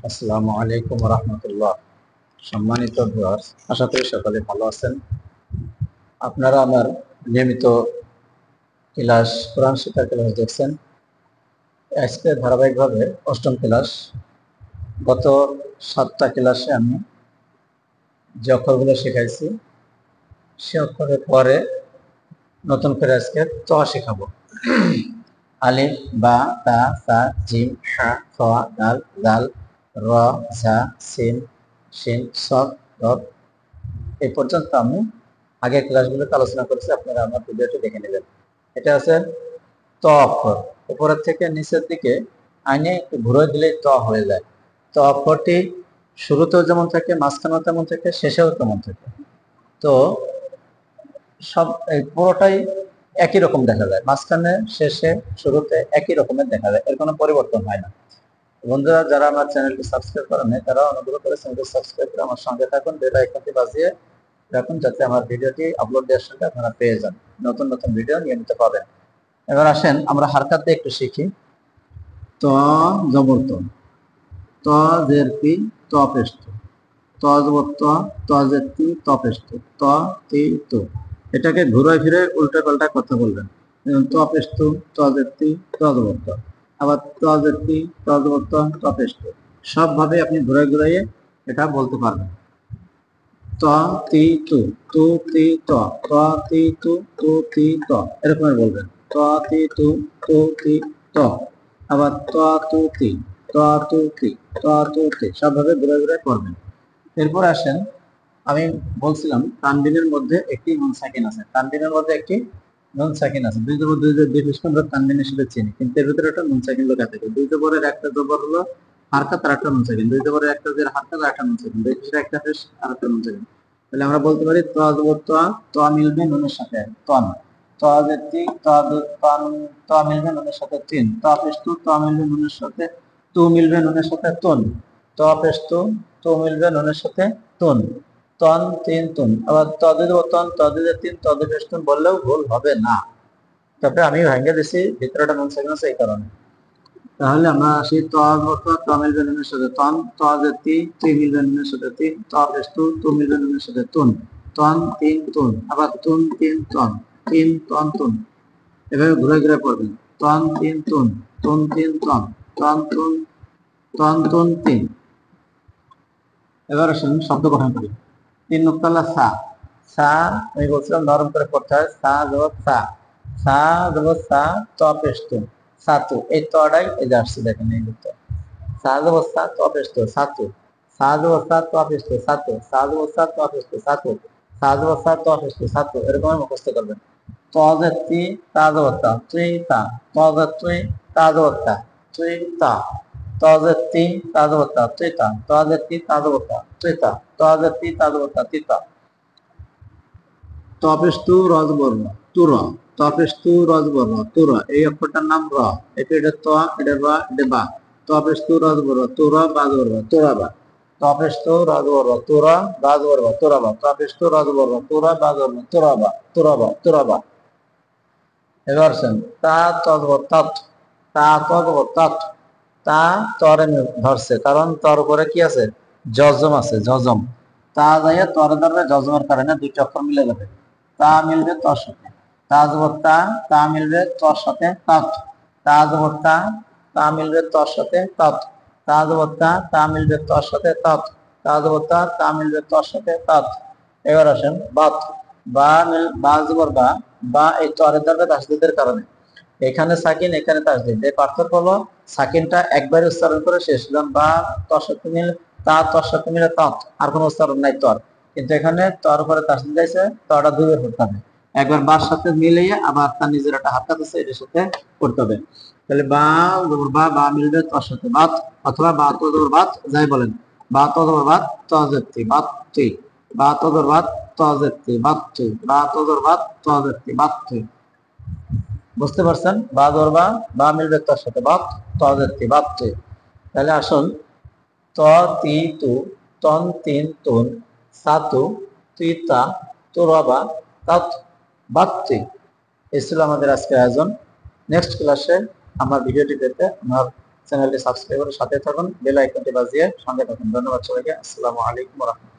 আসসালামু আলাইকুম রহমতুল্লাহ। সম্মানিত ভিউয়ার্স, আশা করি সকলে ভালো আছেন। আপনারা আমার নিয়মিত ক্লাস, কোরআন শিক্ষা ক্লাস দেখছেন। আজকে ধারাবাহিকভাবে অষ্টম ক্লাস। গত 7টা ক্লাসে আমি যে অক্ষরগুলো শেখাইছি, সে অক্ষরের পরে নতুন করে আজকে ত শেখাবো। আলিফ, বা, তা, সা, জিম, হা, খ, দাল, জাল, র, ঝা, সিন, শিন, সদ, দদ। এই পর্যন্ত আমি আগের ক্লাসগুলোতে আলোচনা করেছি, আপনারা আমার ভিডিওটি দেখে নেবেন। এটা আছে ত অক্ষর। উপরের থেকে নিচের দিকে আইনে একটু ঘুরে দিলেই ত হয়ে যায়। ত অক্ষরটি শুরুতেও যেমন থাকে, মাঝখানেও তেমন থাকে, শেষেও তেমন থাকে। তো সব এই পুরোটাই একই রকম দেখা যায়, মাঝখানে, শেষে, শুরুতে একই রকমের দেখা যায়, এর কোনো পরিবর্তন হয় না। বন্ধুরা, যারা আমার চ্যানেলটি সাবস্ক্রাইব করেন নাই, তারা অনুগ্রহ করে চ্যানেলটি সাবস্ক্রাইব করে আমার সঙ্গে থাকুন, বেল আইকনটি বাজিয়ে রাখুন, যাতে আমার ভিডিওটি আপলোড দেওয়ার সঙ্গে আপনারা পেয়ে যান, নতুন নতুন ভিডিও নিয়মিত পাবেন। এবার আসেন আমরা হারকাত দিয়ে একটু শিখি। ত জবর ত, ত জের তি, ত পেশ ত, ত জবর ত, ত জের তি, ত পেশ ত, ত তি তো। এটাকে ঘুরে ফিরে উল্টা পাল্টা কথা বলবেন। ত পেশ তু, ত জের তি, ত জবর ত, আবার ত জের তি, ত জবর ত, ত পেশ তু। সবভাবে আপনি ঘুরে ঘুরাইয়ে এটা বলতে পারবেন। ত তি তু, তু তি ত, ত তি তু, তু তি ত, এরকম বলবেন। ত তি তু, তু তি ত, আবার ত তু তি, ত তু তি, ত তু তি, সবভাবে ঘুরে ঘুরে করবেন। এরপর আসেন, আমি বলছিলাম তানবিনের মধ্যে একটি নুন সাকিন আছে। তানবিনের মধ্যে একটি নুন সাকিন আছে। দুই জবর দুই জের দুই পেশকে আমরা তানবিন হিসেবে চিনি, কিন্তু এর ভিতরে একটা নুন সাকিন লেখা থাকে। দুই জবরের একটা জবর হলো হারকাত আর একটা নুন সাকিন, দুই জবরের একটা জের হারকাত আর একটা নুন সাকিন, দুই পেশের একটা পেশ আর একটা নুন সাকিন। তাহলে আমরা বলতে পারি ত জবর ত, ত মিলবে নুনের সাথে তন, ত জের তি, ত মিলবে নুনের সাথে তিন, ত পেশ তু, ত মিলবে নুনের সাথে তু, মিলবে নুনের সাথে তুন, ত পেশ তু, তু মিলবে নুনের সাথে তুন, তন তিন তুন। আবার তদিদ তন, তদিদের তিন, তদিদের তুন বললেও ভুল হবে না। তবে আমি ভেঙে দিছি, ভিতরে একটা নুন সাকিন আছে এই কারণে। তাহলে আমরা আসি ত মিলবে নুনের সাথে তন, তদের তি, তুই মিলবে নুনের সাথে তিন, ত পেশ তু, তু মিলবে নুনের সাথে তুন, তন তিন তুন, আবার তুন তিন তন, তিন তন তুন। এভাবে ঘুরে ঘুরে পড়বেন। তন তিন তুন, তুন তিন তন, তন তুন, তন তুন তিন। এবার আসুন শব্দ গঠন করি। তিন নুক্তালা সা, সা আমি বলছিলাম নরম করে পড়তে হয়। সা জবর সা, সা জবর সা, ত পেশ তু, সাতু। এই তটাই এই যে আসছে, দেখেন এই তো। সা জবর সা, ত পেশ তু, সাতু। সা জবর সা, ত পেশ তু, সাতু। সা জবর সা, ত পেশ তু, সাতু। সা জবর সা, ত পেশ তু, সাতু। এরকম মুখস্থ করবেন। ত জের তি, তা জবর তা, তুই তা, ত জের তুই, তা জবর তা, তুই তা, ত জের তি, তা জবর তা, তুই তা, ত জের তি, তা জবর তা, তুই তা, ত জের তি, তা জবর তা, তুই তা। তপেস্তু রজবর্ণ তুর, তপেস্তু রজবর্ণ তুর, এই অক্ষরটার নাম র। এটা ত, এটা র, এটা বা। তপেস্তু রজবর্ণ তুর বাজবর্ণ তুরাবা, তপেস্তু রজবর্ণ তুর বাজবর্ণ তুরাবা, তপেস্তু রজবর্ণ তুর বাজবর্ণ তুরাবা, তুরাবা তুরাবা। এবার শুন, তা তজবর তৎ, তা তজবর তৎ, তা তরে ধরছে, কারণ তর উপরে কি আছে, জজম আছে, জজম। তা যাইয়া তরে ধরবে, জজমের কারণে দুইটা অক্ষর মিলে যাবে। তা মিলবে তর সাথে, তা জবর তা, তা মিলবে তর সাথে তৎ, তা জবর তা, তা মিলবে তর সাথে তৎ, তা জবর তা, তা মিলবে তর সাথে তৎ, তা জবর তা, তা মিলবে তর সাথে তৎ। এবার আসেন বাত, বা জবর বা, বা এই তরে ধরবে তাসদীদের কারণে। এখানে সাকিন, এখানে তাসদীদ। এই পার্থক্য হলো সাকিনটা একবার উচ্চারণ করে শেষ দিলাম, বা তর সাথে মিলে তা, তর সাথে মিলে তৎ, আর কোনো উচ্চারণ নাই তর। কিন্তু এখানে তর উপরে তাসদীদ আছে, তরটা দুইবার করতে হবে। একবার বার সাথে মিলিয়ে আবার তার নিজের একটা হারকাত আছে, এটার সাথে করতে হবে। তাহলে বা জবর বা, বা মিলবে তর সাথে বাত, অথবা বা তো জবর বাত, যাই বলেন। বা তো জবর বাত, ত জেরতি বাত তুই, বা তো জবর বাত, ত জেরতি বাত তুই, বা তো জবর বাত, ত জেরতি বাত তুই। বুঝতে পারছেন? বা জবর বা, বা মিলবে তর সাথে বাত, ত জেরতি বাত তুই। তাহলে আসুন, ত তি তু, তন তিন তুন, সাতু, তুই তা, তুরাবা, তাত, বাত তুই। এই ছিল আমাদের আজকের আয়োজন। নেক্সট ক্লাসে আমার ভিডিওটি পেতে আমার চ্যানেলটি সাবস্ক্রাইব করে সাথে থাকুন, বেল আইকনটি বাজিয়ে সঙ্গে থাকুন। ধন্যবাদ সবাইকে। আসসালামু আলাইকুম ওয়া রাহমাতুল্লাহ।